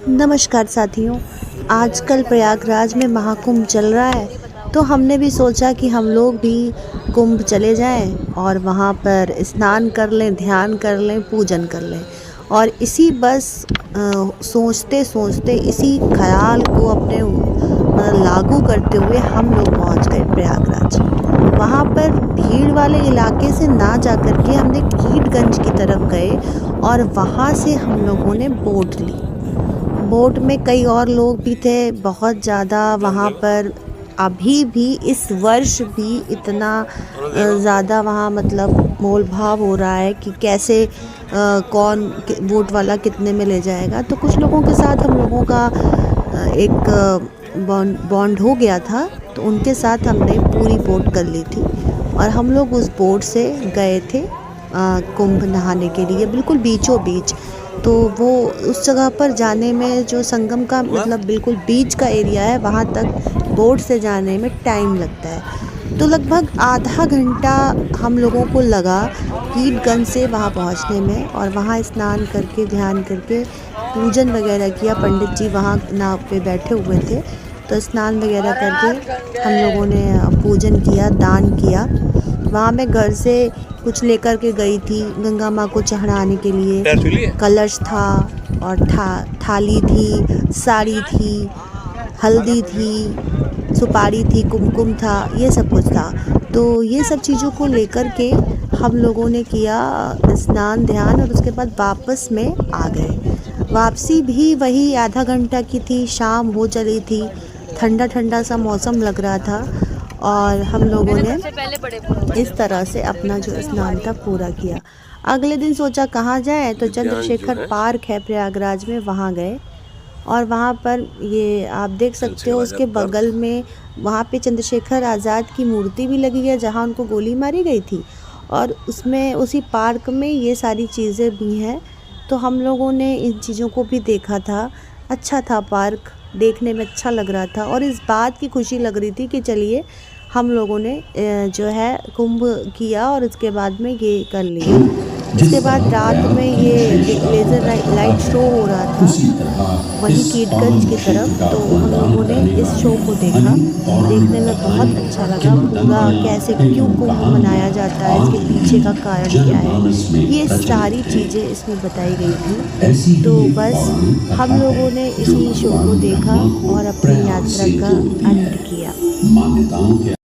नमस्कार साथियों। आजकल प्रयागराज में महाकुंभ चल रहा है, तो हमने भी सोचा कि हम लोग भी कुंभ चले जाएं और वहाँ पर स्नान कर लें, ध्यान कर लें, पूजन कर लें। और इसी बस सोचते सोचते इसी ख्याल को अपने लागू करते हुए हम लोग पहुँच गए प्रयागराज। वहाँ पर भीड़ वाले इलाके से ना जा कर के हमने कीटगंज की तरफ गए और वहाँ से हम लोगों ने बोट ली। बोट में कई और लोग भी थे, बहुत ज़्यादा वहाँ पर अभी भी इस वर्ष भी इतना ज़्यादा वहाँ मतलब मोल भाव हो रहा है कि कैसे कौन बोट वाला कितने में ले जाएगा। तो कुछ लोगों के साथ हम लोगों का एक बॉन्ड हो गया था, तो उनके साथ हमने पूरी बोट कर ली थी और हम लोग उस बोट से गए थे कुंभ नहाने के लिए, बिल्कुल बीचों बीच। तो वो उस जगह पर जाने में जो संगम का मतलब बिल्कुल बीच का एरिया है, वहाँ तक बोट से जाने में टाइम लगता है। तो लगभग आधा घंटा हम लोगों को लगा कीटगंज से वहाँ पहुँचने में, और वहाँ स्नान करके ध्यान करके पूजन वगैरह किया। पंडित जी वहाँ नाव पे बैठे हुए थे, तो स्नान वगैरह करके हम लोगों ने पूजन किया, दान किया। वहाँ मैं घर से कुछ लेकर के गई थी गंगा माँ को चढ़ाने के लिए। कलश था और थाली थी, साड़ी थी, हल्दी थी, सुपारी थी, कुमकुम था, ये सब कुछ था। तो ये सब चीज़ों को लेकर के हम लोगों ने किया स्नान ध्यान, और उसके बाद वापस में आ गए। वापसी भी वही आधा घंटा की थी, शाम हो चली थी, ठंडा ठंडा सा मौसम लग रहा था, और हम लोगों ने इस तरह से अपना जो स्नान था पूरा किया। अगले दिन सोचा कहाँ जाए, तो चंद्रशेखर पार्क है प्रयागराज में, वहाँ गए। और वहाँ पर ये आप देख सकते हो, उसके बगल में वहाँ पे चंद्रशेखर आज़ाद की मूर्ति भी लगी है, जहाँ उनको गोली मारी गई थी। और उसमें उसी पार्क में ये सारी चीज़ें भी हैं, तो हम लोगों ने इन चीज़ों को भी देखा था। अच्छा था पार्क, देखने में अच्छा लग रहा था, और इस बात की खुशी लग रही थी कि चलिए हम लोगों ने जो है कुंभ किया और उसके बाद में ये कर लिया। उसके बाद रात में ये लेज़र लाइट शो हो रहा था वहीं कीटगंज की तरफ, तो हम लोगों ने इस शो को देखा। देखने में बहुत अच्छा लगा, पूरा कैसे क्यों कुंभ मनाया जाता है, इसके पीछे का कारण क्या है, ये सारी चीज़ें इसमें बताई गई थी। तो बस हम लोगों ने इसी शो को देखा और अपनी यात्रा का अंत किया।